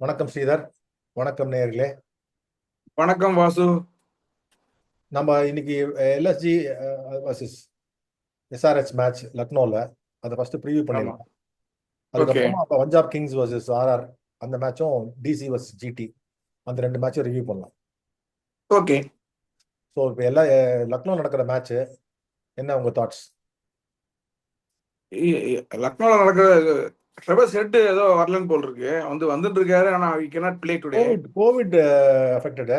வணக்கம் ஸ்ரீதர். வணக்கம் நேயர்களே. வணக்கம் வாசு. நம்ம இன்னைக்கு எல்எஸ்ஜி வர்சஸ் எஸ்ஆர்ஹெச் மேட்ச் லக்னோவில் அதை ஃபர்ஸ்ட் ப்ரிவியூ ஆமா. பண்ணிடலாம். ஓகே. அதுக்கப்புறமா இப்போ பஞ்சாப் கிங்ஸ் வர்சஸ் ஆர்ஆர் அந்த மேட்சும் டிசி வர்சஸ் ஜிடி அந்த ரெண்டு மேட்சும் ரிவ்யூ பண்ணலாம். ஓகே. ஸோ இப்போ லக்னோ நடக்கிற மேட்ச் என்ன உங்க தாட்ஸ்? லக்னோல நடக்கிற ட்ரெவர்ஸ் ஹெட் ஏதோ வரலன்னு போல் இருக்கு. வந்துட்டு இருக்காரு. ஆனா we cannot play today. Covid affected,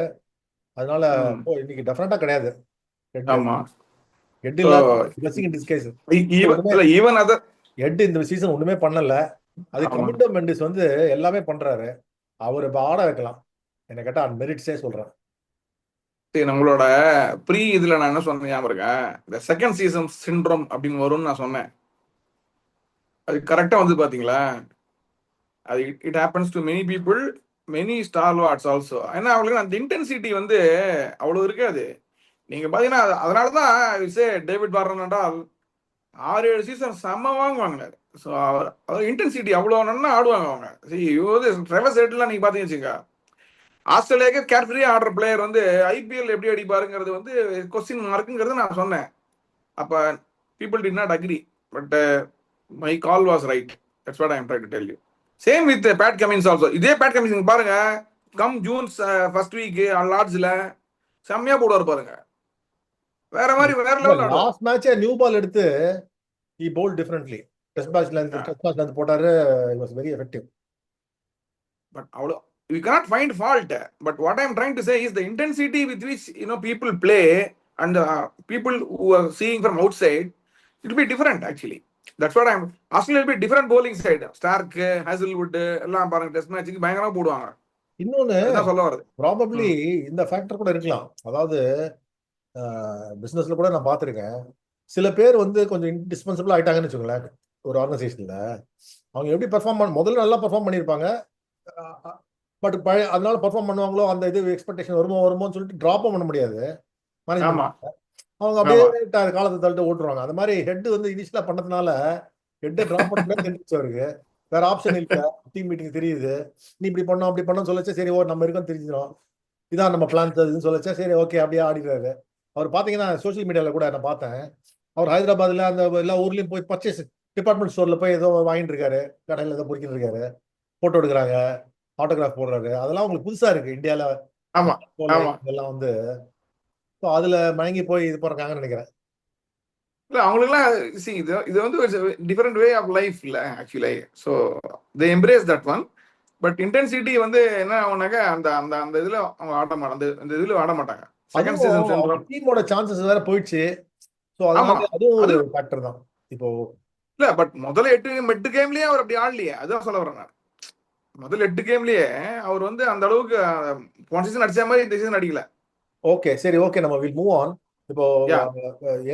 அதனால இன்னைக்கு டெஃபினட்டா கிடையாது. ஆமா. ஹெட் இல்லாத blessing in disguise. Even other head இந்த சீசன் ஒண்ணுமே பண்ணல. அது கமிண்டோ மெண்டிஸ் வந்து எல்லாமே பண்றாரு. அவர் இப்போ ஆட வைக்கலாம். என்ன கேட்டா மெரிட்ஸே சொல்றேன். நம்மளோட இதுல நான் என்ன சொன்னேன் ஞாபகம் இருக்கேன். இந்த செகண்ட் சீசன் சிண்ட்ரோம் அப்படின்னு வரும்னு நான் சொன்னேன். அது கரெக்டா வந்து பாத்தீங்களா? அது it happens to many people, many stalwarts also. ஏன்னா அவங்களுக்கு அந்த இன்டென்சிட்டி வந்து அவ்வளவு இருக்காது. நீங்க பாத்தீங்கன்னா அதனாலதான் டேவிட் வார்னர் என்றால் 6-7 சீசன் செம்ம வாங்குவாங்க. ஸோ அவர் இன்டென்சிட்டி அவ்வளோ நல்லா ஆடுவாங்க அவங்க. ட்ரெவர்ஸ் ஹெட்லாம் நீங்க பாத்தீங்கன்னு வச்சுங்க, ஆஸ்திரேலியாவுக்கு கேர்ஃப்ரீயா ஆடுற பிளேயர் வந்து ஐபிஎல் எப்படி அடிப்பாருங்கிறது வந்து கொஸ்டின் மார்க்குங்கிறது நான் சொன்னேன். அப்ப people did not agree, but my call was right. That's what I am trying to tell you. Same with Pat Cummins also. இதே பேட் கமின்ஸ் பாருங்க, கம் ஜூன் ஃபர்ஸ்ட் வீக் லார்ட்ஸ்ல செம்மையா போடுவார் பாருங்க. வேற மாதிரி வேற level. Last match new ball எடுத்து he bowled differently. டெஸ்ட் மேட்ச்ல இருந்து போட்டாரு. it was very effective. But we cannot find fault. But what I am trying to say is the intensity with which people play and people who are seeing from outside, it will be different actually. That's what I'm. Australia will be different bowling side. Stark, Hazelwood எல்லாம் பாருங்க test மேட்ச்க்கு பயங்கரமா போடுவாங்க. இன்னொன்னு சொல்ல வருது, probably இந்த factor கூட இருக்கலாம். அதாவது பிசினஸ்ல கூட நான் பார்த்துருக்கேன், சில பேர் வந்து கொஞ்சம் இன்டிஸ்பென்சிபிள் ஆயிட்டாங்கன்னு வச்சுக்கோங்களேன். ஒரு ஆர்கனைசேஷன்ல அவங்க எப்படி பெர்ஃபார்ம் முதல்ல நல்லா பெர்ஃபார்ம் பண்ணியிருப்பாங்க, பட் அதனால பெர்ஃபார்ம் பண்ணுவாங்களோ அந்த இது எக்ஸ்பெக்டேஷன் வருமோன்னு சொல்லிட்டு ட்ராப்பும் பண்ண முடியாது. அவங்க அப்படியே காலத்தை தள்ளிட்டு ஓட்டுருவாங்க. அந்த மாதிரி ஹெட் வந்து இனிஷியலா பண்ணதுனால ஹெட்டை ட்ராப் பண்ண தெரிஞ்சு அவருக்கு வேற ஆப்ஷன் இல்லை. டீம் மீட்டிங் தெரியுது, நீ இப்படி பண்ணோம் அப்படி பண்ணோம் சொல்லச்சா சரி நம்ம இருக்கோம் தெரிஞ்சிடும், இதான் நம்ம பிளான் தெரியுதுன்னு சொல்லச்சா சரி ஓகே அப்படியே ஆடிடுறாரு. அவர் பாத்தீங்கன்னா சோசியல் மீடியால கூட நான் பார்த்தேன், அவர் ஹைதராபாத்ல அந்த எல்லா ஊர்லயும் போய் பர்ச்சேஸ் டிபார்ட்மெண்ட் ஸ்டோர்ல போய் ஏதோ வாங்கிட்டு இருக்காரு, கடையில ஏதோ பொறிக்கிட்டு இருக்காரு, போட்டோ எடுக்கிறாங்க, ஆட்டோகிராஃப் போடுறாரு. அதெல்லாம் உங்களுக்கு புதுசா இருக்கு இந்தியால. இதெல்லாம் வந்து அதுல மயங்கி போய் இது பண்றாங்கன்னு நினைக்கிறேன். இல்ல அவங்களுக்குலாம் இது வந்து டிஃபரெண்ட் வே ஆஃப் லைஃப் இல்ல actually. So they embrace that one. But intensity வந்து என்ன ஆகுனாக்க அந்த அந்த அந்த இதுல அவங்க ஆட மாட்டாங்க. அந்த இதுல ஆட மாட்டாங்க. செகண்ட் சீசன் டீமோட சான்சஸ் வேற போயிடுச்சு. சோ அதனால அதுவும் ஒரு ஃபேக்டர் தான். இப்போ இல்ல பட் முதல்ல 8 கேம்லயே அவர் அப்படி ஆடலையே, அதான் சொல்ல வரேன் நான். முதல்ல 8 கேம்லயே அவர் வந்து அந்த அளவுக்கு போன சீசன் அடிச்ச மாதிரி இந்த சீசன் அடிக்கல. ஓகே சரி ஓகே, நம்ம வில் மூவ் ஆன். இப்போ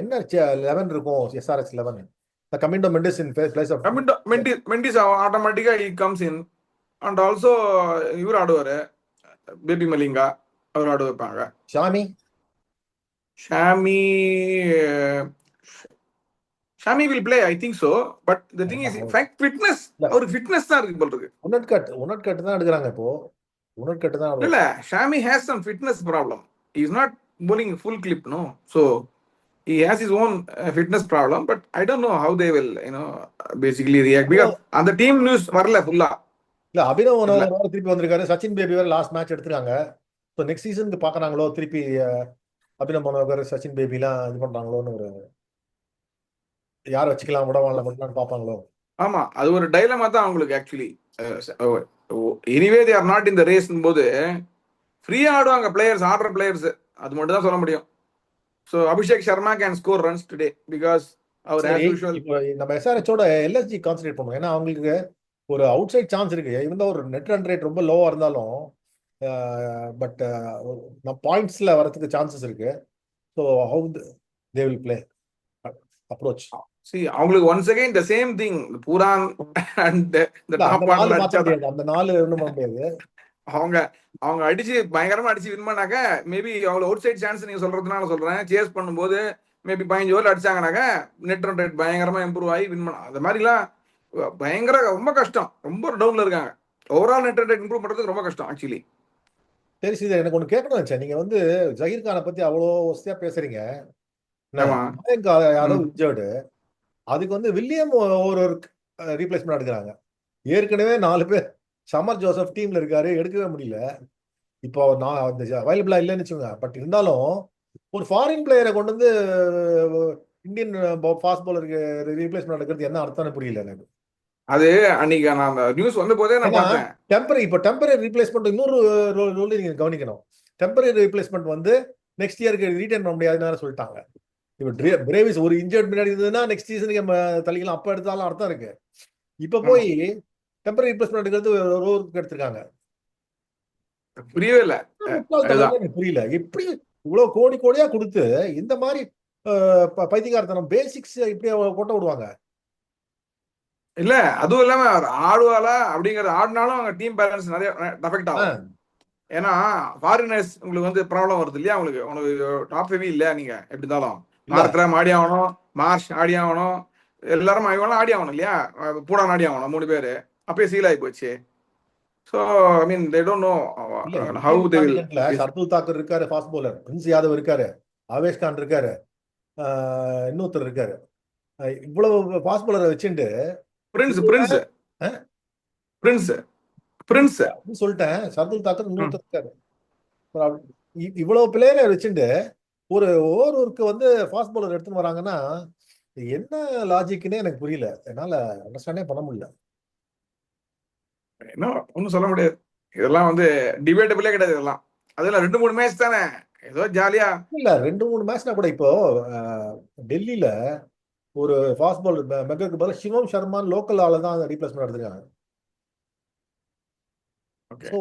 என்ன 11 இருக்கும் SRH 11? The Kamindo Mendes in place of Mendes automatically he comes in, and also இவர் ஆடுவாரு, பேபி மலிங்கா அவர் ஆடு வைப்பாங்க. Xiaomi will play, I think so. But the thing is fitness, அவர் fitness தான் இருக்கு போல இருக்கு. உனட்கட் தான் எடுக்கறாங்க இப்போ. உனட்கட் தான் இல்ல, Xiaomi has some fitness problem. He is not bowling full clip, no. So he has his own fitness problem, but I don't know how they will basically react, because அந்த டீம் நியூஸ் வரல ஃபுல்லா. இல்ல அபினவ் வேற திருப்பி வந்திருக்காரு, Sachin baby வேற last match எடுத்துறாங்க. So next சீசனுக்கு பாக்குறாங்களோ திருப்பி அபினவ் மனோகர் சச்சின் பேபிலாம் இது பண்றாங்களோன்னு ஒரு யார் வச்சுக்கலாம் விடவாங்கலாம் பாப்பாங்களோ. ஆமா, அது ஒரு டைலமா தான் அவங்களுக்கு actually. Anyway they are not in the race போது ஃப்ரீயா ஆடுவாங்க பிளேயர்ஸ், ஆடுற பிளேயர்ஸ், அது மட்டும் தான் சொல்ல முடியும். So Abhishek Sharma can score runs today because our as usual. நம்ம எஸ்ஆர்எச்சோட எல்எஸ்ஜி கான்சென்ட்ரேட் பண்ணுவோம். ஏன்னா அவங்களுக்கு ஒரு அவுட் சைட் சான்ஸ் இருக்கு. இவன் தான் ஒரு நெட் ரன் ரேட் ரொம்ப லோவா இருந்தாலும் பட் பாயிண்ட்ஸ்ல வரதுக்கு சான்சஸ் இருக்கு. So how they will play approach. See, அவங்களுக்கு once again the same thing, Puran and the top one. அந்த நாலு ஒண்ணும் பண்ண முடியாது. அவங்க அடிச்சு பயங்கரமா அடிச்சு வின் பண்ணாக்க மேபி அவங்க அவுட் சைட் சான்ஸ் நீங்க சொல்றதுனால சொல்றேன். சேஸ் பண்ணும்போது மேபி 15 ஓவர் அடிச்சாங்கனாக்க நெட் ரன் ரேட் பயங்கரமா இம்ப்ரூவ் ஆகி வின் பண்ண. அது மாதிரிலாம் பயங்கர ரொம்ப கஷ்டம், ரொம்ப டவுன்ல இருக்காங்க. Overall net run rate improve பண்றதுக்கு ரொம்ப கஷ்டம் ஆக்சுவலி. சரி சரி, எனக்கு ஒன்று கேட்கணும் வச்சேன். நீங்க வந்து ஜஹீர் கானை பத்தி அவ்வளோ வசதியா பேசுறீங்க. என்ன, ஆமா. மயங்க் யாதவ் ம். இன்ஜர்டு, அதுக்கு வந்து வில்லியம் ஒரு ரீப்ளேஸ்மெண்ட் எடுக்கிறாங்க. ஏற்கனவே 4 பேர் சமர் ஜோசப் டீம்ல இருக்காரு, எடுக்கவே முடியல. இப்போ நான் அவைலபிளா இல்லைன்னு வச்சுக்கோங்க. பட் இருந்தாலும் ஒரு ஃபாரின் பிளேயரை கொண்டு வந்து இந்தியன் ஃபாஸ்ட் பாலருக்கு ரீப்ளேஸ்மெண்ட் எடுக்கிறது என்ன அர்த்தம்னு புரியல எனக்கு. அது அன்னைக்கு நான் அந்த நியூஸ் வந்த போதே நான் ஏன்னா பார்த்தேன். டெம்பரரி ரீப்ளேஸ்மெண்ட் இன்னொரு ரோல் நீங்க கவனிக்கணும். டெம்பரரி ரீப்ளேஸ்மெண்ட் வந்து நெக்ஸ்ட் இயருக்கு ரீடைன் பண்ண முடியாதுன்னு சொல்லிட்டாங்க. இப்போ பிரேவிஸ் ஒரு இன்ஜர்ட் முன்னாடி இருந்ததுன்னா நெக்ஸ்ட் சீசனுக்கு நம்ம தள்ளிக்கலாம், அப்ப எடுத்தாலும் அர்த்தம் இருக்கு. இப்ப ஆமா, போய் டெம்பரரி ரீப்ளேஸ்மெண்ட் எடுக்கிறது ரோருக்கு எடுத்திருக்காங்க. புரியவே இல்லை. முட்டாள்தனம் அதுதான். எனக்கு புரியல. எப்படி இவ்வளவு கோடி கோடியா கொடுத்து இந்த மாதிரி பைத்தியக்காரத்தனம் பேசிக்ஸ் இப்படி கொட்ட விடுவாங்க. இல்ல அதுவும் இல்லாம அவர் ஆடுவாளா அப்படிங்கிற ஆடினாலும் அவங்க டீம் பேலன்ஸ் நிறைய அஃபெக்ட் ஆ, ஆகும். ஏன்னா ஃபாரினர்ஸ் உங்களுக்கு வந்து ப்ராப்ளம் வருது இல்லையா, உங்களுக்கு டாப் ஹெவி இல்லையா, நீங்க எப்படி இருந்தாலும் இல்ல மார்க்ரம் ஆடி ஆகணும், மார்ஷ் ஆடி ஆகணும், எல்லாரும் இவங்களாம் ஆடி ஆகணும் இல்லையா, பூடான் ஆடி ஆகணும் 3 பேர். அப்பயே சீல் ஆகி போச்சு. So I mean they don't know இல்ல ஹவு இந்தியன் தே வில். கான்டினென்ட்ல ஷர்துல் தாக்கூர் இருக்காரு, ஃபாஸ்ட் பவுலர் பிரின்ஸ் யாதவ் இருக்காரு, ஆவேஷ் கான் இருக்காரு, இன்னொருத்தர் இருக்காரு. இவ்வளவு ஃபாஸ்ட் பவுலரை வச்சுட்டு பிரின்ஸ் இதுல, பிரின்ஸ் அஹ், பிரின்ஸ் பிரின்ஸ் பிரின்ஸ் அப்படின்னு சொல்லிட்டேன். ஷர்துல் தாக்கூர் இன்னொருத்தர் இருக்காரு. அப்புறம் இவ்வளவு பிளேயரை வச்சுட்டு ஒரு ஓவருக்கு வந்து ஃபாஸ்ட் பவுலர் எடுத்துன்னு வராங்கன்னா என்ன லாஜிக்னே எனக்கு புரியல. என்னால அண்டர்ஸ்டாண்டே பண்ண முடியல. என்ன ஒன்றும் சொல்ல முடியாது. இதெல்லாம் வந்து டிபேட்டபிளே கிடையாது இதெல்லாம். அதெல்லாம் 2 3 மேட்ச் தானே, ஏதோ ஜாலியா. இல்ல 2 3 மேட்ச்னா கூட இப்போ டெல்லியில ஒரு ஃபாஸ்ட் பால் மெகருக்கு பதில் சிவம் சர்மா லோக்கல் ஆள தான் ரீப்ளேஸ்மெண்ட் எடுத்திருக்காங்க. Okay. So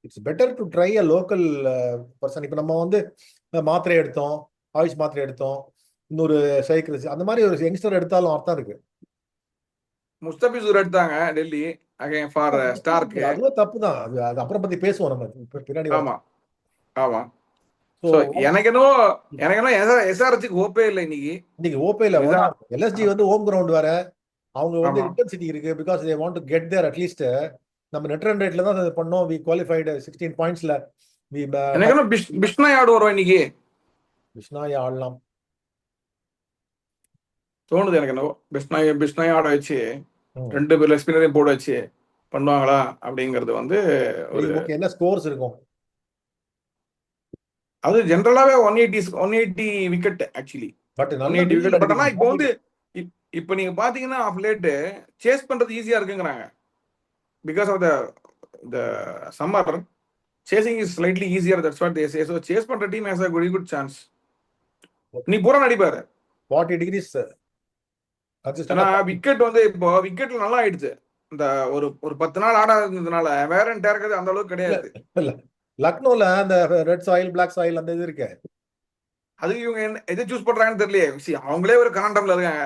it's better to try a local person. இப்போ நம்ம வந்து மாத்திரை எடுத்தோம், ஆயுஷ் மாத்திரை எடுத்தோம், இன்னொரு சைக்கிள் அந்த மாதிரி ஒரு யங்ஸ்டர் எடுத்தாலும் அர்த்தம் இருக்கு. முஸ்தபிசூர் எடுத்தாங்க டெல்லி அகைன் ஃபார் ஸ்டார்க்கு. அதுவே தப்பு தான். அது அப்புறம் பத்தி பேசுவோம் நம்ம பின்னாடி ஆமா வரட்டும். ஆமா. ஸோ ஸோ எனக்கு என்ன எஸ்ஆர்ஹெச்சுக்கு ஹோப்பே இல்லை இன்னைக்கு. இன்னைக்கு ஓபேல இதுதான். எல்எஸ்ஜி வந்து ஹோம் கிரவுண்ட் வேற, அவங்க வந்து ஆமா. இன்டென்சிட்டி இருக்கு. Because they want to get there at least. நம்ம நெட் ரன் ரேட்ல தான் அது பண்ணோம். We qualified 16 பாயிண்ட்ஸ்ல. வி எனக்கு என்ன பிஷ்னாய் ஆடு வருவோம் இன்னைக்கு விஷ்ணாய் ஆடலாம். தோணுது எனக்கு. என்ன பிஷ்னாய் ஆட வச்சு ம். 2 பேர் ஸ்பின்னரையும் போட வச்சு பண்ணுவாங்களா அப்படிங்கிறது வந்து ஒரு. ஓகே, என்ன ஸ்கோர்ஸ் இருக்கும்? அது ஜென்ரலாவே 180 விக்கெட் ஆக்சுவலி. பட் நல்ல 180 மிடில் விக்கெட். பட் ஆனா இப்போ வந்து அடிக்கணும். இப்போ நீங்க பாத்தீங்கன்னா ஆஃப் லேட்டு சேஸ் பண்றது ஈஸியா இருக்குங்கிறாங்க. Because of the summer chasing is slightly easier. That's what they say. So chase பண்ற team has a very good chance. நீ பூரா நடிப்பாரு. 40 டிகிரிஸ் ஏன்னா கன்சிஸ்டன்டா. விக்கெட் வந்து இப்போ விக்கெட்ல நல்லா ஆயிடுச்சு. இந்த ஒரு 10 நாள் ஆடாது இருந்ததுனால வேற டேரக்ட் அந்த அளவுக்கு இல்ல கிடையாது. இல்ல லக்னோல அந்த ரெட் சாயில் பிளாக் சாயில் அந்த இது இருக்கு. அது இவங்க எதை சூஸ் பண்றாங்கன்னு தெரியலையே. அவங்களே ஒரு கனாண்டம்ல இருக்காங்க.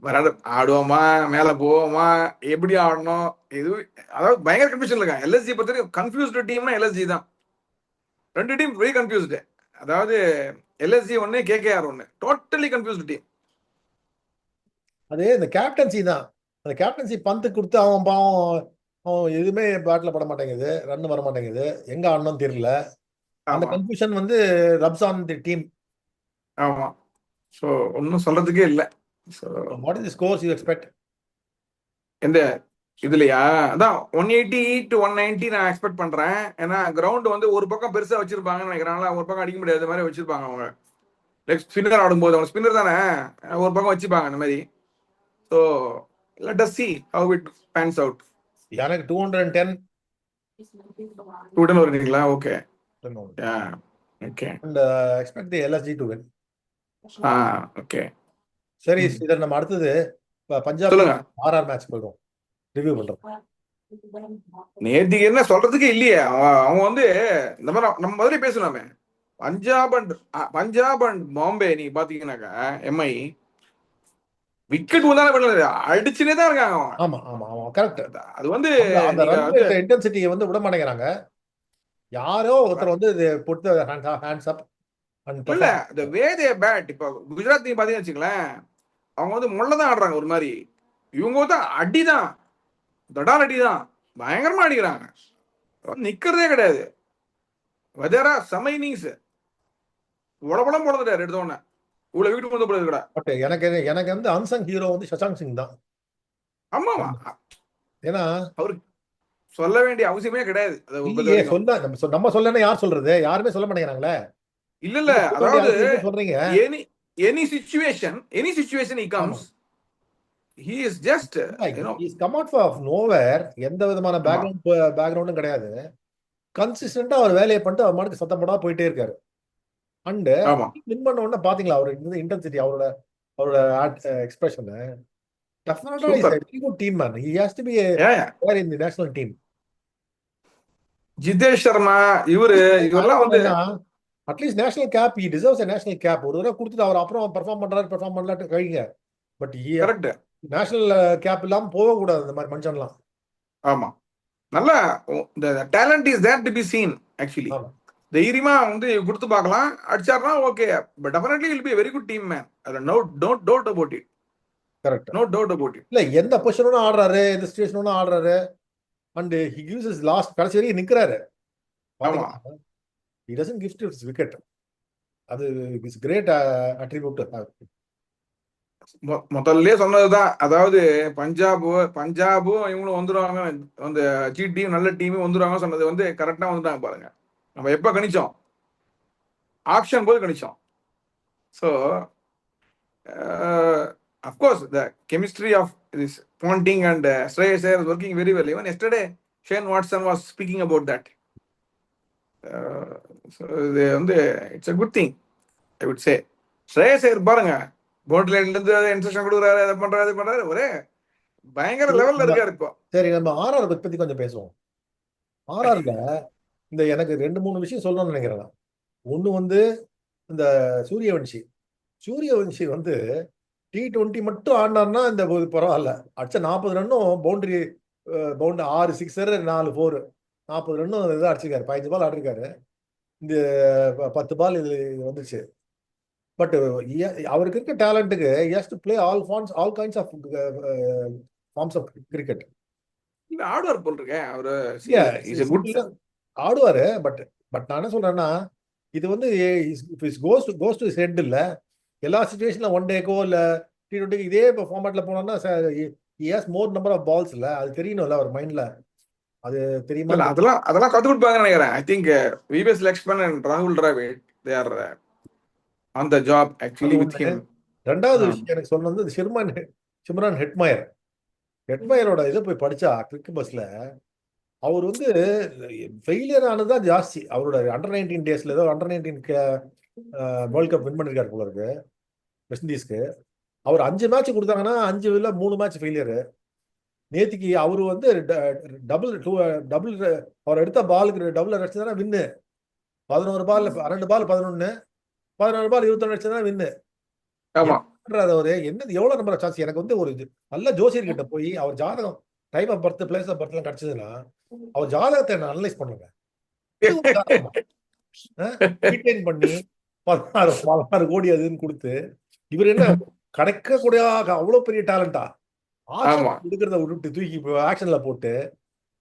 வராது ஆடுவோமா, மேல போவோமா, எப்படி ஆடணும், எது, அதாவது பயங்கர கன்ஃபியூஷன் இருக்காங்க. எல்எஸ்ஜி பொறுத்த வரைக்கும் கன்ஃபியூஸ்டு டீம்னா எல்எஸ்ஜி தான். 2 டீம் வெரி கன்ஃபியூஸ்டு. அதாவது எல்எஸ்ஜி ஒன்னு, கேகேஆர் ஒன்னு, டோட்டலி கன்ஃபியூஸ்டு டீம். அது இந்த கேப்டன்சி தான். அந்த கேப்டன்சி பந்து கொடுத்து அவன் பாவம், அவன் எதுவுமே பேட்ல பட மாட்டேங்குது, ரன் வர மாட்டேங்குது, எங்க ஆடணும்னு தெரியல. அந்த ஆமா கன்ஃபியூஷன் வந்து ரப்ஸ் ஆன் தி டீம். ஆமா. ஸோ ஒன்றும் சொல்றதுக்கே இல்லை. So what is the scores you expect? எந்த இதுலயா, அதான் 180 to 190 நான் எக்ஸ்பெக்ட் பண்றேன். ஏன்னா கிரவுண்ட் வந்து ஒரு பக்கம் பெருசா வச்சிருப்பாங்கன்னு நினைக்கிறாங்களா, ஒரு பக்கம் அடிக்க முடியாத மாதிரி வச்சிருப்பாங்க அவங்க. லைக் ஸ்பின்னர் ஆடும்போது அவங்க ஸ்பின்னர் தானே, ஒரு பக்கம் வச்சுப்பாங்க அந்த மாதிரி. So let us see how it pans out. எனக்கு 210. 210 வருவீங்களா? Okay. Okay. And expect the LSG to win. Okay. சரி, இதில் நம்ம அடுத்தது பஞ்சாப் சொல்லுங்க. ஆர்ஆர் மேட்ச் போயிடும், ரிவ்யூ பண்றோம். நேத்திக்கு என்ன சொல்றதுக்கு இல்லையே. அவன் வந்து இந்த மாதிரி நம்ம முதல்ல பேசலாமே. பஞ்சாப் அண்ட் பாம்பே நீங்க பாத்தீங்கன்னாக்கா எம்ஐ விக்கெட் உண்டான பண்ணல, அடிச்சுனே தான் இருக்காங்க அவங்க. ஆமா ஆமா ஆமா, கரெக்ட். அது வந்து அந்த நீங்க ரன் வந்து ரேட் இன்டென்சிட்டியை வந்து விட மாட்டேங்கிறாங்க. யாரோ ஒருத்தர் வந்து put the hands up and இல்ல பெர்ஃபார்ம். இந்த வே தே பேட். இப்போ குஜராத் நீங்க பாத்தீங்கன்னு வச்சுங்களேன், அவங்க வந்து முள்ள தான் ஆடுறாங்க ஒரு மாதிரி. இவங்க தான் அடிதான், தடால் அடிதான். பயங்கரமா அடிக்கிறாங்க, நிக்கிறதே கிடையாது. வதேரா செம இன்னிங்ஸ், உடம்படம் போடுறாரு எடுத்த உடனே இவ்வளவு வீட்டுக்கு வந்து போடுறா. பட் எனக்கு எனக்கு வந்து அன்சங் ஹீரோ வந்து சஷாங்க் சிங் தான். ஆமாமா, ஏன்னா அவருக்கு சொல்ல வேண்டிய அவசியமே கிடையாது அதை பொறுத்த இல்லையே, வரைக்கும். சொல்ல நம்ம சொல்லணும், யார் சொல்றது? யாருமே சொல்ல மாட்டேங்கிறாங்களே. இல்ல இல்ல, நீங்க சொல்ல வேண்டிய அதாவது அவசியம் இருக்குன்னு சொல்றீங்க. எனி எனி சிச்சுவேஷன் he ஆமா. comes, he is just is come out of nowhere. எந்த விதமான ஆமா பேக்ரவுண்டும் கிடையாது. கன்சிஸ்டன்டா அவர் வேலையை பண்ணிட்டு அவர் மாட்டுக்கு சத்தம் போடாம போயிட்டே இருக்காரு. அண்ட் ஆமா வின் பண்ண உடனே பாத்தீங்களா அவரோட இன்டென்சிட்டி, அவரோட அவரோட எக்ஸ்பிரஷன். டெஃபினட்டா is a super. very good team man. He has to be a ஏன் player in the national team. Jitesh Sharma இவரு இவரெல்லாம் வந்து at least national cap, he deserves a national cap. ஒரு தடவை கொடுத்துட்டு அவர் அப்புறம் பெர்ஃபார்ம் பண்ணலாட்டு கழிங்க. But correct. நேஷனல் கேப் இல்லாம போக கூடாது இந்த மாதிரி மனுஷன்லாம். ஆமா, நல்லா talent is there to be seen actually. ஆமா, தைரியமா வந்து கொடுத்து பார்க்கலாம், அடிச்சாருனா okay, but definitely will be very good team man. அதுல no doubt about it, correct. No doubt about it. இல்ல எந்த பொசிஷனும் ஆடுறாரு, எந்த சிச்சுவேஷனும் ஆடுறாரு. And he gives his last கடைசி வரைக்கும் நிக்கிறாரு. ஆமா, பாத்தீங்களா? he doesn't give to his wicket. அது இஸ் கிரேட் அட்ரிபியூட். முதல்ல சொன்னதுதான், அதாவது பஞ்சாபும் இவங்களும் வந்துருவாங்க, அந்த டீம் நல்ல டீமும் வந்துருவாங்க சொன்னது வந்து கரெக்டா வந்துட்டாங்க பாருங்க. நம்ம எப்ப கணிச்சோம்? ஆக்ஷன் போது கணிச்சோம். So of course the chemistry of this bonding and Shreyas Iyer is working very well. Even yesterday Shane Watson was speaking about that. இது வந்து it's a good thing I would say. Shreyas Iyer பாருங்க, போர்ட் லைன்ல இருந்து இன்ஸ்ட்ரக்ஷன் கொடுக்குறாரு, அதை பண்றாரு, இது பண்றாரு, ஒரே பயங்கர லெவல்ல இருக்காரு இப்போ. சரி, நம்ம ஆர்ஆர் பத்தி கொஞ்சம் பேசுவோம். ஆர்ஆர்ல இந்த எனக்கு 2-3 விஷயம் சொல்லணும்னு நினைக்கிறேன். ஒண்ணு வந்து இந்த சூரியவன்ஷி வந்து T20 மட்டும் ஆடினார்னா இந்த பரவாயில்ல. அடிச்ச 40 ரன்னும் பவுண்டரி 6 சிக்ஸர் 4 4 40 ரன்னும் இதாக அடிச்சிருக்காரு. 15 பால் ஆடிருக்காரு. இந்த 10 பால் இது வந்துச்சு. பட் அவருக்கு இருக்க டேலண்ட்டுக்கு he has to play all kinds of forms of cricket. இல்ல ஆடுவார் போல் இருக்கேன் அவரு. ஆடுவாரு. பட் நான் என்ன சொல்றேன்னா, இது வந்து கோஸ் டு ஹெட் இல்ல. எல்லா சிச்சுவேஷன்ல ஒன் டேக்கோ இல்ல T20 இதே ஃபார்மேட்ல போனோம்னா he has more number of balls இல்ல. அது தெரியணும்ல அவர் மைண்ட்ல. அது தெரியுமா? அதெல்லாம் கத்து கொடுப்பாங்கன்னு நினைக்கிறேன். I think VVS Laxman and ராகுல் Dravid they are on the job actually with him. ரெண்டாவது விஷயம் எனக்கு சொன்னது சிம்ரான் ஹெட்மயரோட இதை போய் படிச்சா கிரிக் பஸ்ல அவர் வந்து ஃபெயிலியர் ஆனதுதான் ஜாஸ்தி. அவரோட அண்டர் 19 டேஸ்ல ஏதோ அண்டர் 19 வேர்ல்ட் கப் வின் பண்ணிருக்காரு போல இருக்கு வெஸ்ட் இண்டீஸ்க்கு. அவர் 5 மேட்ச் கொடுத்தாங்கன்னா 5ல் 3 மேட்ச் ஃபெயிலியர். நேத்திக்கு அவரு வந்து டபுள் அவர் எடுத்த பாலுக்கு டபுள் அடிச்சதுனா வின்னு. 11 பால் 2 பால் 11 11 பால் 21 அடிச்சதுனா வின்னு. அவரு என்னது எவ்வளவு நம்பர் சான்ஸ்? எனக்கு வந்து ஒரு நல்ல ஜோசியர் கிட்ட போய் அவர் ஜாதகம் time of birth place of பர்த்லாம் கிடைச்சதுன்னா அவர் ஜாதகத்தை நான் அனலைஸ் பண்ணுங்க. பண்ணி 16 கோடி அதுன்னு கொடுத்து இவர் என்ன கிடைக்கக்கூடிய அவ்வளவு பெரிய டேலண்டா எடுக்கிறத விட்டு தூக்கி ஆக்ஷன்ல போட்டு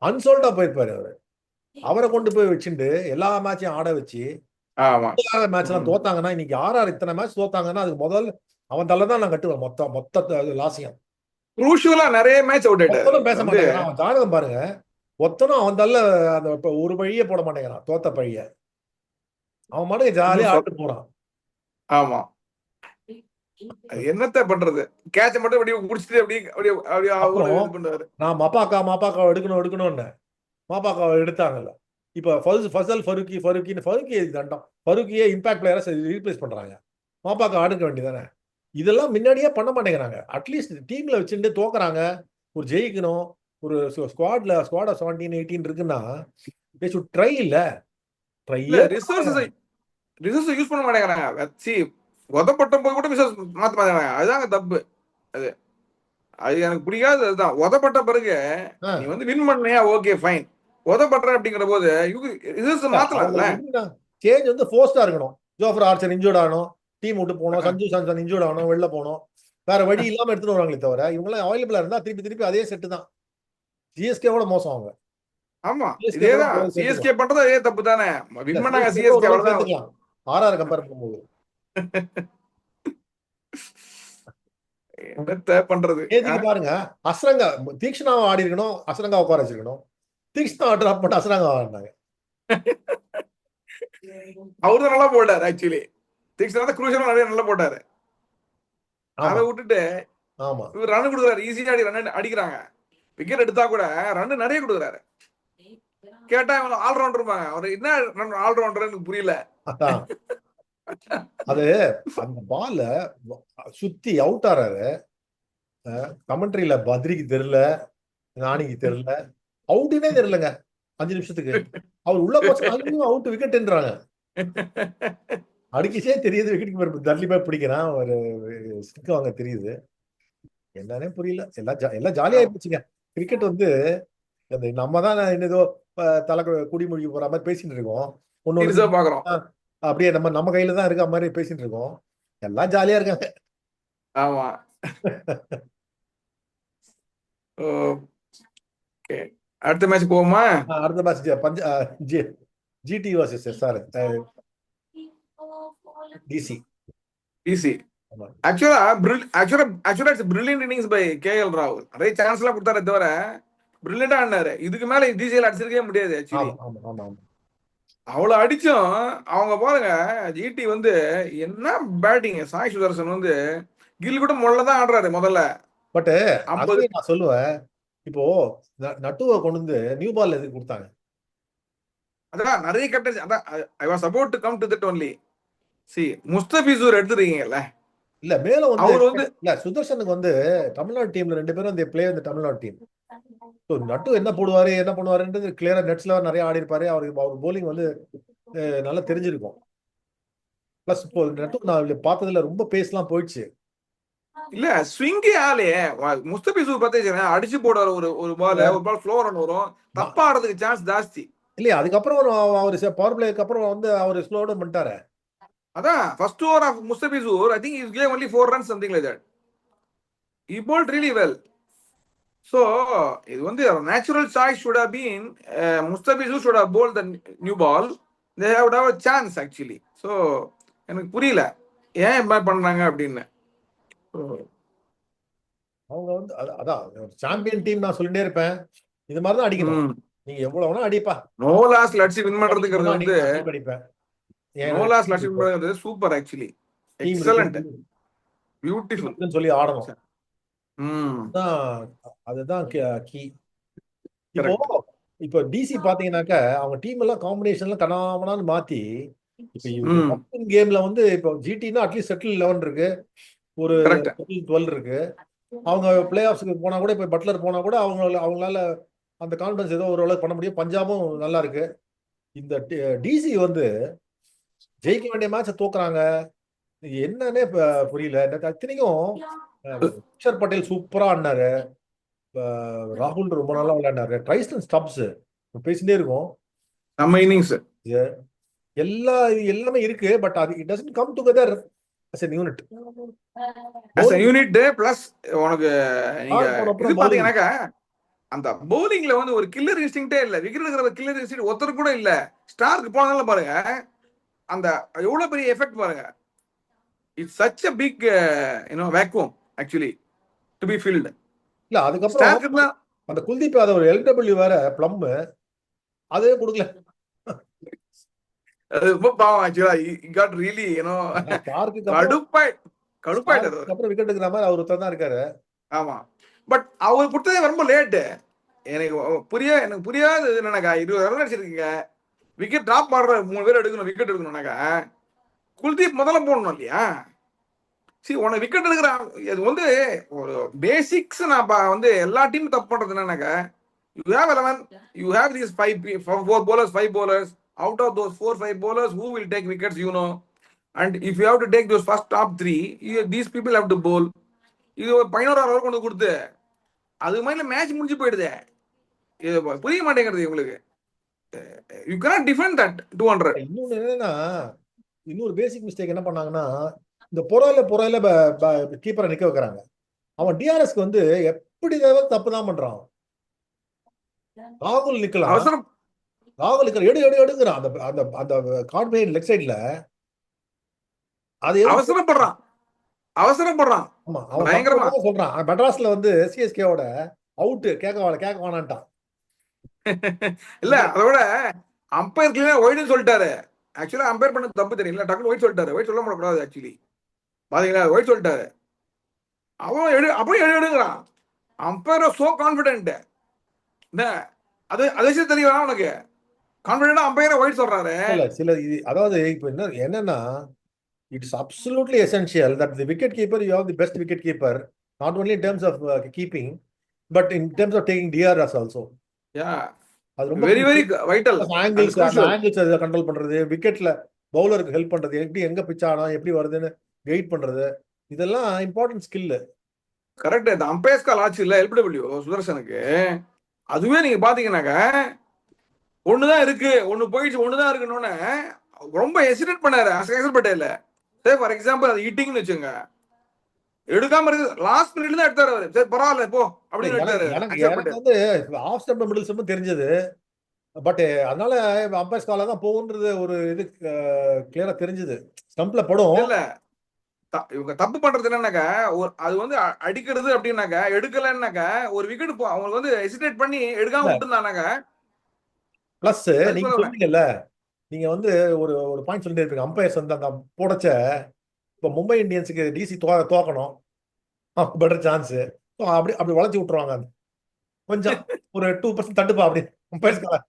அன்சோல்டா போயிருப்பாரு. அவரை கொண்டு போய் வச்சுட்டு எல்லா மேட்சையும் ஆட வச்சு மேட்ச் எல்லாம் தோத்தாங்கன்னா, இன்னைக்கு ஆர்ஆர் இத்தனை மேட்ச் தோத்தாங்கன்னா அதுக்கு முதல் அவன் தள்ளதான் நான் கட்டுவேன். மொத்த லாசியம் நிறைய மேட்ச் பேச மாட்டேங்கிறான். அவன் ஜாதகம் பாருங்க, ஒத்தனும் அவன் தள்ள அந்த ஒரு பழியே போட மாட்டேங்கிறான். தோத்த பழிய அவன் மட்டும் ஜாலியா ஆட்டு போறான். ஆமா, என்னத்த பண்றது? கேட்ச மட்டும் அப்படியே குடிச்சிட்டு அப்படியே நான் மாப்பாக்கா எடுக்கணும்னு மாப்பாக்காவை எடுத்தாங்கல்ல. இப்ப ஃபசல் ஃபருக்கி தண்டம் ஃபருக்கியே இம்பாக்ட் பிளேயரா ரீப்ளேஸ் பண்றாங்க. மாப்பாக்கா ஆடுக்க வேண்டியதானே. இதெல்லாம் முன்னாடியே பண்ண மாட்டேங்கிறாங்க. அட்லீஸ்ட் டீம்ல வச்சுட்டு தோக்குறாங்க. ஒரு ஜெயிக்கணும், ஒரு ஸ்குவாட் 17-18 இருக்குன்னா ட்ரை இல்ல ரிசோர்ஸ் யூஸ் பண்ண மாட்டேங்கிறாங்க. உதப்பட்ட போது கூட ரிசோர்ஸ் மாத்த மாட்டேங்கிறாங்க. அதுதாங்க தப்பு. அது எனக்கு பிடிக்காது. அதுதான் உதப்பட்ட பிறகு நீ வந்து வின் பண்ணியா ஓகே ஃபைன். உதப்பட்ட அப்படிங்கிற போது மாத்தலாம்ல. சேஞ்ச் வந்து ஃபோர்ஸ்டா இருக்கணும். ஜோஃபர் ஆர்ச்சர் இன்ஜூர்ட் ஆகணும், டீம் விட்டு போனோம். சஞ்சு சாம்சன் இன்ஜூர்ட் ஆகணும், வெளில போனோம். வேற வழி இல்லாம எடுத்துட்டு வருவாங்களே தவிர இவங்க எல்லாம் அவைலபிளா இருந்தா திருப்பி அதே செட்டு தான். சிஎஸ்கேவோட மோசம் அவங்க. ஆமா, சிஎஸ்கே கூட இதேதான் ஓரளவு சிஎஸ்கே சேர்த்துக்கலாம். பண்றது அதே தப்பு தானே. இல்ல வின் பண்ணாங்க சிஎஸ்கே கூட சிஎஸ்கே, ஓரளவு அவ்வளவுதான். சேர்த்துக்கலாம். ஆர்ஆர் கம்பேர் பண்ணும்போது என்னத்த பண்றது. ஏஜிக்கு பாருங்க, அஸ்ரங்கா தீக்ஷனாவை ஆடி இருக்கணும், அஸ்ரங்கா உட்கார வச்சிருக்கணும். தீக்ஷனா டிராப் பண்ணி அஸ்ரங்கா ஆடினாங்க. அவர்தான் நல்லா போட்டாரு ஆக்சுவலி. தீக்ஷனா தான் குரூஷியலா நிறைய நல்லா போட்டாரு. ஆமா அதை விட்டுட்டு ஆமா இவர் ரன் கொடுக்குறாரு, ஈஸியா ரன் அடிக்கிறாங்க. விக்கெட் எடுத்தா கூட ரன் நிறைய கொடுக்குறாரு. கேட்டா இவங்க ஆல்ரவுண்டர் இருப்பாங்க. அவர் என்ன ஆல்ரவுண்டர் எனக்கு புரியல. அதான் அது அந்த பால்ல சுத்தி அவுட் ஆறாரு. கமெண்ட்ரியில பத்ரிக்கு தெரியல, நானிக்கு தெரியல, அவுட்டுனே தெரியலங்க 5 நிமிஷத்துக்கு. அவர் உள்ள போச்சு, ஐயோ அவுட் விக்கெட்ன்றாங்க. அடிக்கச்சே தெரியுது விக்கெட் கீப்பர் தள்ளி போய் பிடிக்கிறான், ஒரு ஸ்டிக் வாங்க தெரியுது. என்னன்னே புரியல. எல்லாம் ஜாலியா இருந்துச்சுங்க. கிரிக்கெட் வந்து நம்ம தான் ஏதோ தலை குடிமொழி போற மாதிரி பேசிட்டு இருக்கோம். சீரியஸா ஒன்னொன்னு பாக்குறோம். அப்படியே நம்ம கையில தான் இருக்க மாதிரி பேசிட்டு இருக்கோம். எல்லாம் ஜாலியா இருக்காங்க. ஆமா. ஓகே, அடுத்த மேட்ச் போவோமா? அடுத்த match GT versus SR DC. Easy. Actually it's brilliant innings by KL ராகுல். நிறைய சான்ஸ் எல்லாம் கொடுத்தாரே தவிர பிரில்லியண்டா ஆடினாரு. இதுக்கு மேல டிசிஎல் அடிச்சிருக்கவே முடியாது ஆக்சுவலி. ஆமா ஆமா ஆமா ஆமா அவ்வளவு அடிச்சும் அவங்க பாருங்க, ஜிடி வந்து என்ன பேட்டிங். சாய் சுதர்சன் வந்து கில் கூட முதல்ல தான் ஆடுறாரு முதல்ல. பட் 50. அதுவே நான் சொல்லுவேன், இப்போ நட்டுவை கொண்டு வந்து நியூ பால் எதுக்கு கொடுத்தாங்க? அதான் நிறைய கேப்டன்ஸ். அதான் I was about to come to that only. See Mustafizur எடுத்துருக்கீங்கல்ல, இல்ல மேல வந்து அவர் வந்து இல்ல சுதர்சனுக்கு வந்து தமிழ்நாடு டீம்ல 2 பேரும் இந்த பிளே வந்து தமிழ்நாடு டீம். நட்டு என்ன போடுவாரு என்ன பண்ணுவாருன்றது கிளியரா நெட்ஸ்ல நிறைய ஆடி இருப்பாரு. அவருக்கு அவர் போலிங் வந்து நல்லா தெரிஞ்சிருக்கும். பிளஸ் இப்போ நட்டு நான் பார்த்ததுல ரொம்ப பேஸ்லாம் போயிடுச்சு. இல்ல ஸ்விங்கி ஆளே. முஸ்தபிசூர் பார்த்தீங்கன்னா அடிச்சு போடுற ஒரு பால் ஃப்ளோ ரன் வரும். தப்பா ஆடுறதுக்கு சான்ஸ் ஜாஸ்தி. இல்லையா அதுக்கப்புறம் அவர் பவர் பிளேக்கு அப்புறம் வந்து அவர் ஸ்லோ டவுன் பண்ணிட்டாரு. அதான் first over of Mustafizur I think is gave only 4 runs something like that. He bowled really well. So இது வந்து natural choice should have been Mustafizur should have bowled the new ball. They would have a chance actually. So எனக்கு புரியல ஏன் என்ன பண்றாங்க அப்படின்னு. அவங்க வந்து அதான் சாம்பியன் டீம் நான் சொல்லிட்டே இருப்பேன். இது மாதிரி தான் அடிக்கணும். நீங்க எவ்வளவு வேணா அடிப்பா. நோ லாஸ் லட்சி வின் பண்றதுங்கிறது வந்து அடிப்பேன். நோ லாஸ் லட்சி வின் பண்றது சூப்பர் ஆக்சுவலி. எக்ஸலென்ட், பியூட்டிஃபுல் சொல்லி ஆடணும். அதுதான் கீ. இப்போ டிசி பாத்தீங்கன்னாக்க அவங்க டீம் எல்லாம் காம்பினேஷன்ல கனாமனான்னு மாத்தி இப்ப கேம்ல வந்து இப்போ ஜிடினா அட்லீஸ்ட் செட்டில் 11 இருக்கு, ஒரு 12 இருக்கு. அவங்க பிளே ஆஃப்ஸ்க்கு போனா கூட இப்ப பட்லர் போனா கூட அவங்களால அந்த கான்ஃபிடன்ஸ் ஏதோ ஓரளவுக்கு பண்ண முடியும். பஞ்சாபும் நல்லா இருக்கு. இந்த டிசி வந்து ஜெயிக்க வேண்டிய மேட்சை தோக்குறாங்க. என்னன்னே புரியல. அத்தனைக்கும் அக்ஷர் பட்டேல் சூப்பரா ஆடினாரு. ராகுல் ரொம்ப நல்லா விளையாண்டாரு. ட்ரைஸ்டன் ஸ்டப்ஸ் பேசிட்டே இருக்கும். நம்ம இன்னிங்ஸ் எல்லாமே இருக்கு. பட் அது it doesn't come together as an unit. as a unit plus உனக்கு நீங்க இது பாத்தீங்கன்னாக்கா அந்த பவுலிங்ல வந்து ஒரு கில்லர் இன்ஸ்டிங்டே இல்ல. விக்கெட் எடுக்கிற கில்லர் இன்ஸ்டிங் ஒருத்தர் கூட இல்ல. ஸ்டார்க்கு போனதால பாருங்க அந்த எவ்வளவு பெரிய எஃபெக்ட் பாருங்க. It's such a big vacuum actually to be filled. இல்ல அதுக்கப்புறம் அந்த குல்தீப் யாதவ் எல்டபிள்யூ வேற பிளம் அதே கொடுக்கல. ரொம்ப பாவம் ஆக்சுவலா. he got really கடுப்பாயிட்டாரு. அப்புறம் விக்கெட் எடுக்கிற மாதிரி அவர் ஒருத்தர் தான் இருக்காரு. ஆமா, பட் அவர் கொடுத்ததே ரொம்ப லேட்டு. எனக்கு புரியாது என்னன்னாக்கா 20 ரன் அடிச்சிருக்கீங்க, விக்கெட் டிராப் ஆடுற 3 பேர் எடுக்கணும், விக்கெட் எடுக்கணும்னாக்கா குல்தீப் முதல்ல போடணும் இல்லையா? சரி உனக்கு விக்கெட் எடுக்கிற இது வந்து ஒரு பேசிக்ஸ். நான் வந்து எல்லா டீமும் தப்பு பண்றது என்னன்னாக்கா you have 11, you have these 4 bowlers, 5 bowlers. Out of those 4-5 bowlers, who will take wickets, and if you have to take those first top 3, these people have to bowl. இது 11 ஓவர் கொண்டு கொடுத்து அது மாதிரி மேட்ச் முடிஞ்சு போயிடுது. புரிய மாட்டேங்கிறது உங்களுக்கு. you cannot defend that 200. இன்னொன்னு என்னன்னா, இன்னொரு பேசிக் மிஸ்டேக் என்ன பண்ணாங்கன்னா, இந்த பொறாயில கீப்பரை நிக்க வைக்கிறாங்க. அவன் டிஆர்எஸ்க்கு வந்து எப்படி தப்பு தான் பண்றான். ராகுல் நிக்கலாம். அவசரம் ராகுல் நிக்கலாம். எடு எடு எடுங்கிறான் அந்த அந்த அந்த கார்ட் பை லெக் சைட்ல. அது எதுக்கு? அவசரப்படுறான் அவசரப்படுறான் ஆமா, அவன் பயங்கரமா. பக்கத்துல சொல்றான். மெட்ராஸ்ல வந்து சிஎஸ்கேவோட அவுட் கேட்க வேணான்ட்டான். இல்ல அதோட அம்பையர் கிளீனா ஒயிட்னு சொல்லிட்டாரு. ஆக்சுவலா அம்பையர் பண்ண தப்பு தெரியல, டக்குனு ஒயிட் சொல்லிட்டாரு. ஒயிட் சொல்ல கூடாது ஆக்சுவலி, பாத்தீங்களா? ஒயிட் சொல்லிட்டாரு. அவன் அப்படியே எடுங்கிறான். Umpire so confident. அது அது விஷயம் தெரியல உனக்கு. கான்பிடென்டா அம்பையரை ஒயிட் சொல்றாரு. இல்ல சில அதாவது இப்ப என்னன்னா it's absolutely essential that the wicket keeper you have the best wicket keeper, not only in terms of keeping but in terms of taking DRS also. Yeah, அது ரொம்ப very very vital. Angles control பண்றது, விக்கெட்ல பவுலருக்கு help பண்றது, எப்படி எங்க pitch ஆனா எப்படி வருதுன்னு கைட் பண்றது, இதெல்லாம் இம்பார்ட்டன்ட் ஸ்கில். கரெக்ட். இந்த அம்பையர்ஸ் கால் ஆச்சு இல்ல எல்பிடபிள்யூ சுதர்சனுக்கு, அதுவே நீங்க பாத்தீங்கன்னாக்க ஒண்ணுதான் இருக்கு, ஒண்ணு போயிடுச்சு, ஒண்ணுதான் இருக்குன்னு ரொம்ப ஹெசிடேட் பண்ணாரு அக்ஷர் பட்டேல். சரி ஃபார் எக்ஸாம்பிள் அது ஹிட்டிங்னு வச்சுங்க, எடுக்காம இருக்கு, லாஸ்ட் மினிட்ல தான் எடுத்தாரு அவரு. சரி பரவாயில்ல போ அப்படின்னு எடுத்தாரு அக்ஷர் எனக்கு பட்டேல். வந்து ஆஃப் ஸ்டெப் மிடில் ஸ்டெப் தெரிஞ்சது, பட் அதனால அம்பையர்ஸ் கால தான் போகுன்றது ஒரு இது கிளியரா தெரிஞ்சது. ஸ்டம்ப்ல படும். இல்ல இவங்க தப்பு பண்றது என்னன்னாக்கா, அது வந்து அடிக்கிறது அப்படின்னாக்கா, எடுக்கலன்னாக்கா ஒரு விக்கெட் அவங்களுக்கு வந்து ஹெசிடேட் பண்ணி எடுக்காம விட்டுருந்தானாக்கா. பிளஸ் நீங்க சொன்னீங்கல்ல, நீங்க வந்து ஒரு ஒரு பாயிண்ட் சொல்லிட்டு இருப்பீங்க, அம்பையர்ஸ் வந்து அந்த போடச்ச இப்போ மும்பை இந்தியன்ஸுக்கு டிசி தோக்கணும், பெட்டர் சான்ஸ், அப்படி அப்படி வளைச்சு விட்டுருவாங்க. கொஞ்சம் ஒரு 2% தட்டுப்பா அப்படி அம்பையர்ஸ் கால.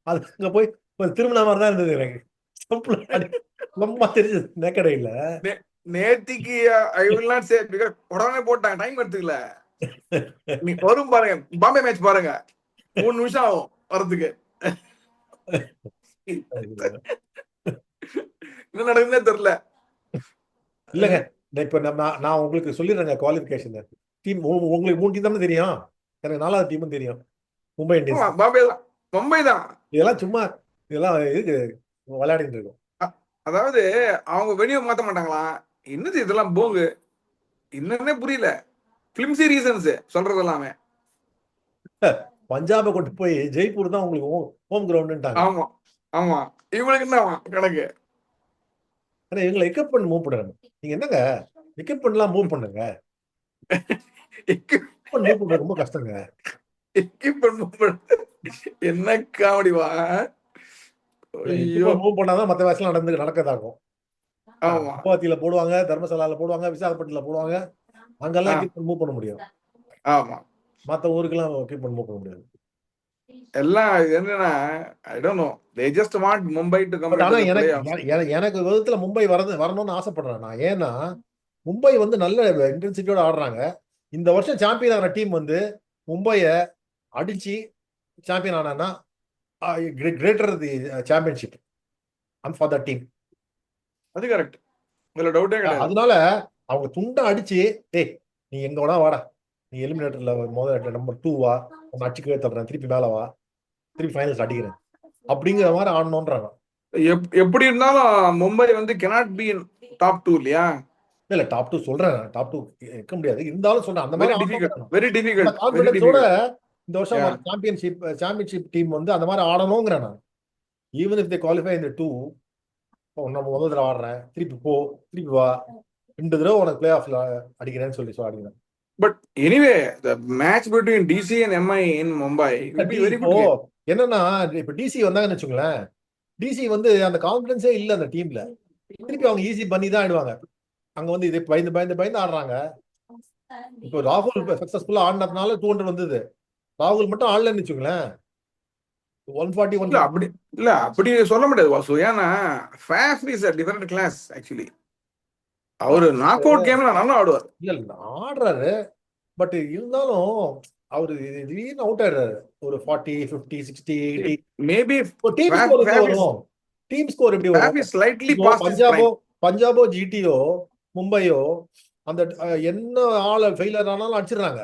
அது அங்க போய் திருமண மாதிரி தான் இருந்தது எனக்கு. ரொம்ப தெரிஞ்சது நேக்கடையில. நேத்திக்கு I will not say because உடனே போட்டாங்க, டைம் எடுத்துக்கல. நீ வரும் பாருங்க, பாம்பே மேட்ச் பாருங்க, 3 நிமிஷம் ஆகும் வரதுக்கு. என்ன நடக்குதுன்னே தெரியல. இல்லங்க இப்ப நான் உங்களுக்கு சொல்லிடுறேங்க குவாலிஃபிகேஷன் டீம். உங்களுக்கு 3 டீம் தானே தெரியும், எனக்கு 4வது டீமும் தெரியும், மும்பை இந்தியன்ஸ். பாம்பே தான், மும்பை தான். இதெல்லாம் சும்மா இதெல்லாம் இதுக்கு விளையாடிட்டு இருக்கும். அதாவது அவங்க வெளியே மாத்த மாட்டாங்களா, என்னது இதெல்லாம் போங்கு, என்னன்னே புரியல. பிலிம்சி ரீசன்ஸ் சொல்றது எல்லாமே. பஞ்சாபை கொண்டு போய் ஜெய்ப்பூர் தான் உங்களுக்கு ஹோம் கிரவுண்டுட்டாங்க. ஆமா ஆமா, இவங்களுக்கு என்ன கணக்கு? ஆனா இவங்களை எக்கப் பண்ணி மூவ் பண்ணுறாங்க. நீங்க என்னங்க எக்கப் பண்ணலாம் மூவ் பண்ணுங்க, மூவ் பண்றது ரொம்ப கஷ்டங்க. என்ன காமெடிவா. மூவ் பண்ணாதான் மற்ற வேஷம் நடக்கதாகும். குவாஹாத்தியில போடுவாங்க, தர்மசாலால போடுவாங்க, விசாகப்பட்டினத்துல போடுவாங்க, அங்கெல்லாம் கீப் மூவ் பண்ண முடியும். ஆமா, மத்த ஊருக்கெல்லாம் கீப் மூவ் பண்ண முடியாது. எல்லாம் என்னன்னா I don't know, they just want Mumbai to come ஆனா into the playoffs. எனக்கு விதத்துல மும்பை வரணும்னு ஆசைப்படுறேன் நான். ஏன்னா மும்பை வந்து நல்ல இன்டென்சிட்டியோட ஆடுறாங்க. இந்த வருஷம் சாம்பியன் ஆன டீம் வந்து மும்பைய அடிச்சு சாம்பியன் ஆனா greater the championship for the team. அது கரெக்ட், இதுல டவுட்டே கிடையாது. அதனால அவங்க துண்டை அடிச்சு, டேய் நீ எங்க வேணா வாடா, நீ எலிமினேட்டர்ல முதல் நம்பர் 2 வா, உங்க அடிச்சுக்கவே தர்றேன், திருப்பி மேல வா, திருப்பி ஃபைனல்ஸ் அடிக்கிறேன் அப்படிங்கிற மாதிரி ஆடணும்ன்றாங்க. எப்படி இருந்தாலும் மும்பை வந்து cannot be in top 2 இல்லையா? இல்ல டாப் 2 சொல்றேன், டாப் 2 இருக்க முடியாது, இருந்தாலும் சொல்றேன் அந்த மாதிரி வெரி டிஃபிகல்ட். கான்ஃபிடன்ஸோட இந்த வருஷம் சாம்பியன்ஷிப் டீம் வந்து அந்த மாதிரி ஆடணுங்கிறேன் நான். ஈவன் இஃப் தே குவாலிஃபை இந்த 2, நம்ம முதல் தடவை ஆடுறேன், திருப்பி போ, திருப்பி வா, 2 தடவை உனக்கு பிளே ஆஃப்ல அடிக்கிறேன்னு சொல்லி அடிக்கிறேன். But anyway the match between DC and MI in Mumbai will be very good. என்னன்னா இப்ப டிசி வந்தாங்கன்னு வச்சுங்களேன், டிசி வந்து அந்த கான்பிடன்ஸே இல்ல அந்த டீம்ல, திருப்பி அவங்க ஈஸி பண்ணி தான் ஆடுவாங்க. அங்க வந்து இதை பயந்து பயந்து பயந்து ஆடுறாங்க. இப்போ ராகுல் சக்சஸ்ஃபுல்லா ஆடினதுனால 200 வந்தது. ராகுல் மட்டும் ஆடலன்னு வச்சுங்களேன் 141. அப்படி இல்ல, அப்படி சொல்ல முடியாது வாசு. ஏன்னா Faf is a different class actually. அவரு நாக் அவுட் கேம்ல நல்லா ஆடுவார். இல்ல ஆடுறாரு, பட் இருந்தாலும் அவரு திடீர்னு அவுட் ஆயிடுறாரு. ஒரு 40, 50, 60, 80 மேபி டீம் ஸ்கோர் எப்படி வரும்? பஞ்சாபோ ஜிடியோ மும்பையோ அந்த என்ன ஆள் ஃபெயிலர் ஆனாலும் அடிச்சிடுறாங்க.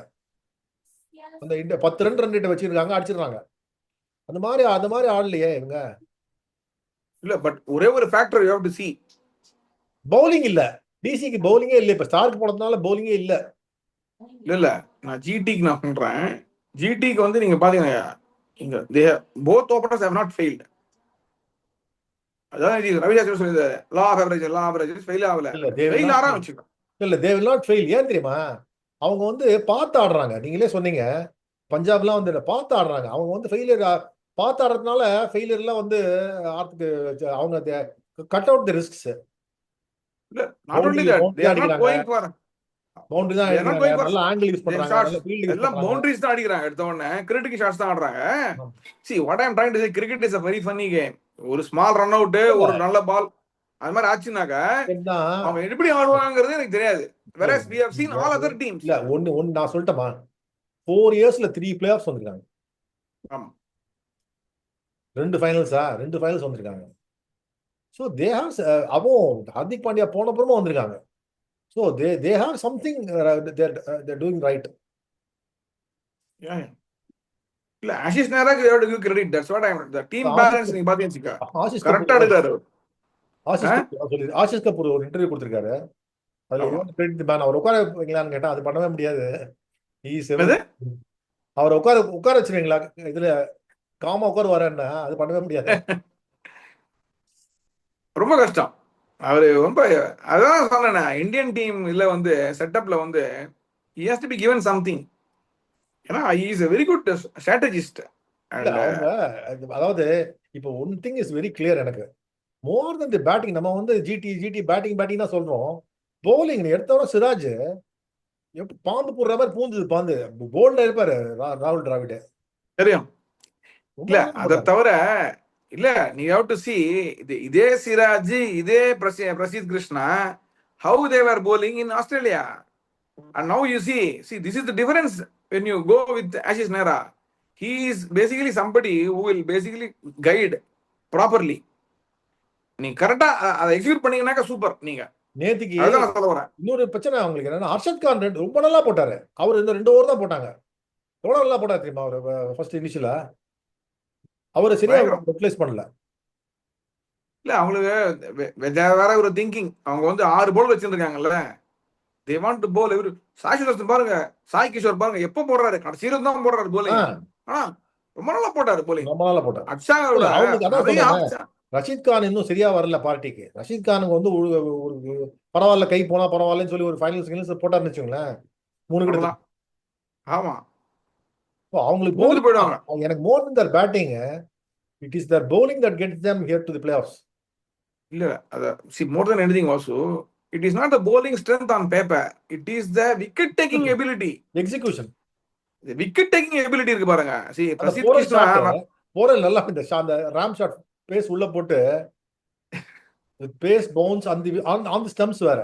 அந்த 10 ரன் வச்சிருக்காங்க, அடிச்சிடுறாங்க. அந்த மாதிரி ஆடலையே இவங்க. இல்ல பட் ஒரே ஒரு factor you have to see, bowling இல்ல. டிசிக்கு பவுலிங்கே இல்ல. இப்ப ஸ்டார்க் போனதுனால பவுலிங்கே இல்ல. இல்ல நான் ஜிடிக்கு நான் பண்றேன். ஜிடிக்கு வந்து நீங்க பாத்தீங்கன்னா இங்க both openers have not failed. அதான் இது ரவி சாஸ்திரி சொல்லுது, லா ஆஃப் ஆவரேஜ் ஃபெயில் ஆகல, இல்ல தே வில் ஃபெயில் நாட் ஆறாம வச்சுக்கோ. இல்ல தே வில் நாட் ஃபெயில். ஏன் தெரியுமா? அவங்க வந்து பார்த்து ஆடுறாங்க. நீங்களே சொன்னீங்க பஞ்சாப்லாம் வந்து பார்த்து ஆடுறாங்க. அவங்க வந்து ஃபெயிலியர் பார்த்து ஆடுறதுனால ஃபெயிலியர்லாம் வந்து ஆறதுக்கு அவங்க கட் அவுட் தி ரிஸ்க்ஸ். இல்ல, not only boundary that, boundary they தான் ஆர் நாட் அடிக்கிறாங்க, கோயிங் ஃபார் பவுண்டரி தான் தே ஆர் நாட் அடிக்கிறாங்க, கோயிங் ஃபார் நல்ல ஆங்கிள் யூஸ் தேர் பண்றாங்க, நல்ல ஷாட்ஸ். ஃபீல்டு யூஸ் எல்லாம் பண்றாங்க. பவுண்டரிஸ் தான் அடிக்கிறாங்க. எடுத்த உடனே கிரிக்கெட் ஷாட்ஸ் தான் ஆடுறாங்க. See what I am trying to say, cricket is a very funny game. ஒரு ஸ்மால் ரன் அவுட், ஒரு நல்ல பால் அது மாதிரி ஆச்சுனாக்க ஏன்னா அவங்க எப்படி ஆடுவாங்கிறது எனக்கு தெரியாது. இல்ல whereas we have seen all other teams. இல்ல ஒன்னு நான் சொல்லட்டுமா, 4 இயர்ஸ்ல 3 பிளே ஆஃப்ஸ் வந்திருக்காங்க. ஆமா, 2 ஃபைனல்ஸ் வந்திருக்காங்க. ஸோ தே ஹாவ் அவன் ஹார்திக் பாண்டியா போன அப்புறமா வந்திருக்காங்க. So they have something they're doing right. yeah, yeah. இல்ல Ashish நேராக்கு they have to give credit. That's what I am, the team balance நீங்க பாத்தீங்கன்னா ஆஷிஷ் கரெக்டா கபூர் எடுக்காரு. ஆஷிஷ் கபூர் ஒரு இன்டர்வியூ கொடுத்திருக்காரு. அதுல ஆமா, கிரெடிட் மேன் அவர் உட்கார வைக்கலான்னு கேட்டா அது பண்ணவே முடியாது. என்னது? அவர் உட்கார வச்சிருவீங்களா இதுல காமா உட்கார வரேன்னா அது பண்ணவே முடியாது. ரொம்ப கஷ்டம். அவரு ரொம்ப, அதான் சொன்னேன், இந்தியன் டீம் இல்ல வந்து செட்டப்ல வந்து he has to be given something. ஏன்னா he is a very good strategist. இல்ல And அவங்க அதாவது இப்போ one thing is very clear எனக்கு, மோர் தென் தி பேட்டிங். நம்ம வந்து ஜிடி பேட்டிங் தான் சொல்றோம். பவுலிங் எடுத்தவரை சிராஜ் எப்படி பாம்பு போடுற மாதிரி பூந்துது பாந்து போல்டா இருப்பாரு ராகுல் டிராவிட். தெரியும். ரொம்ப இல்ல நல்லா அதை போட்டாரு. தவிர இல்ல, நீ ஹேவ் டு see இதே சிராஜ், இதே Prasidh Krishna, how they were bowling in Australia. And now you see this is the difference when you go with Ashish Nehra. He is basically somebody who will basically guide properly. நீ கரெக்டா அதை execute பண்ணீங்கன்னாக்கா super. நீங்க நேத்திக்கு அதுதான் நான் சொல்ல வரேன். இன்னொரு பிரச்சனை அவங்களுக்கு என்னன்னா, ஹர்ஷத் கான் ரொம்ப நல்லா போட்டாரு. அவர் இந்த 2 ஓவர் தான் போட்டாங்க. எவ்வளவு நல்லா போட்டாரு தெரியுமா அவர் ஃபர்ஸ்ட் இனிஷியலா. அவரை சரியா பயங்கரம். யூட்டிலைஸ் பண்ணல. இல்ல அவங்களுக்கு வேற ஒரு திங்கிங். அவங்க வந்து 6 போல் வச்சிருக்காங்கல்ல, they want to bowl every. Sai Sudarshan பாருங்க, சாய் கிஷோர் பாருங்க, எப்ப போடுறாரு, கடைசியில தான் போடுறாரு போலிங். ஆனா ரொம்ப நல்லா போட்டாரு போலிங். ரொம்ப நல்லா போட்டாரு. அக்ஷாவை விட அவங்களுக்கு அதான் நிறைய சொல்றேன், option. ரஷீத் கான் இன்னும் சரியா வரல பார்ட்டிக்கு. ரஷீத் கானுக்கு வந்து ஒரு பரவாயில்ல, கை போனா பரவாயில்லன்னு சொல்லி ஒரு ஃபைனல்ஸ் போட்டாருன்னு வச்சுங்களேன், 3 கிட்ட. அவ்வளவுதான். ஆமா, அவங்களுக்கு மூந்துட்டு போயிடுவாங்க. எனக்கு more than their batting, it is their bowling that gets them here to the playoffs. இல்ல அத see more than anything also, it is not the bowling strength on paper, it is the wicket taking ability. Execution, the wicket taking ability இருக்கு பாருங்க. see அந்த பிரசித் போற Krishna shot போற நல்லா அந்த Ram shot base உள்ள போட்டு பேஸ் பவுன்ஸ் அந்த ஸ்டம்ப்ஸ் வேற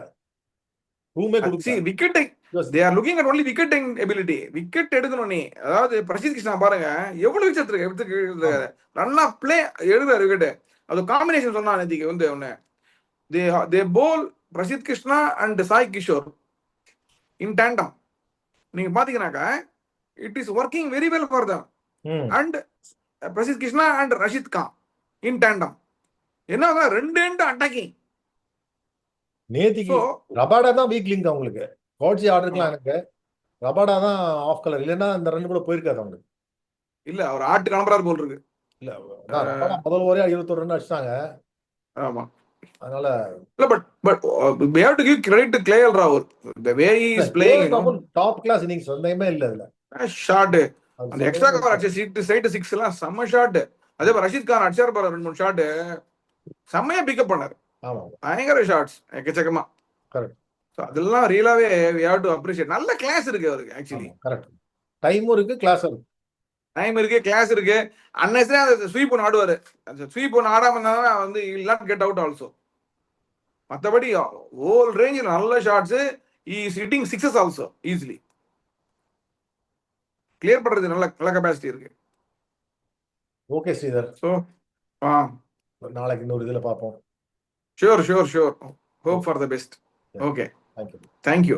ரூமே see கொடுக்க. wicket they are looking at only wicket taking ability. wicket எடுக்கணும் நீ. அதாவது பிரசித் கிருஷ்ணா பாருங்க எவ்வளவு விக்கெட் எடுத்து நல்லா பிளே எடுக்கிறாரு விக்கெட். அது காம்பினேஷன் சொன்னா நேத்திக்கு வந்து ஒன்னு, they bowl Prasidh Krishna and Sai Kishore in tandem. நீங்க பாத்தீங்கன்னாக்கா it is working very well for them. and Prasidh Krishna and Rashid Khan in tandem. என்ன ரெண்டு எண்ட் அட்டாக்கிங். நேத்திக்கு ரபாடா தான் வீக் லிங்க் அவங்களுக்கு. கோட்ஸி ஆர்டருக்குலாம் எனக்கு ரபாடா தான் ஆஃப் கலர், இல்லைன்னா இந்த ரன் கூட போயிருக்காது அவங்களுக்கு. இல்ல அவர் ஆட்டு கிளம்புறாரு போல் இருக்கு. இல்ல ரபாடா முதல் ஓவரே 21 ரன் அடிச்சாங்க. ஆமா, அதனால இல்ல but we have to give credit to KL Rahul, the way he is playing, you know. Top class innings சொந்தமே இல்ல இதுல. ஷாட் அந்த எக்ஸ்ட்ரா கவர் அடிச்ச சைடு 6 எல்லாம் செம்ம ஷாட். அதே மாதிரி ரஷீத் கான் அடிச்சார் பாரு 2-3 ஷாட், செம்மையா பிக்கப் பண்ணாரு. ஆமா, பயங்கர ஷாட்ஸ் எக்கச்சக்கமா. கரெக்ட். சோ அதெல்லாம் ரியலாவே we have to appreciate. நல்ல கிளாஸ் இருக்கு அவருக்கு ஆக்சுவலி. கரெக்ட், டைமும் இருக்கு, கிளாஸும் இருக்கு. டைம் இருக்கு, கிளாஸ் இருக்கு. அன்னெசரியா அந்த ஸ்வீப் ஒன்று ஆடுவாரு. அந்த ஸ்வீப் ஒன்று ஆடாம இருந்தா வந்து he will not get out also. மற்றபடி ஹோல் ரேஞ்ச் நல்ல shots. he is hitting sixes also easily. Clear பண்றது நல்ல கெபாசிட்டி இருக்கு. ஓகே ஸ்ரீதர், ஸோ நாளைக்கு இன்னொரு இதுல பார்ப்போம். Sure hope for the best. Okay, Thank you. thank you.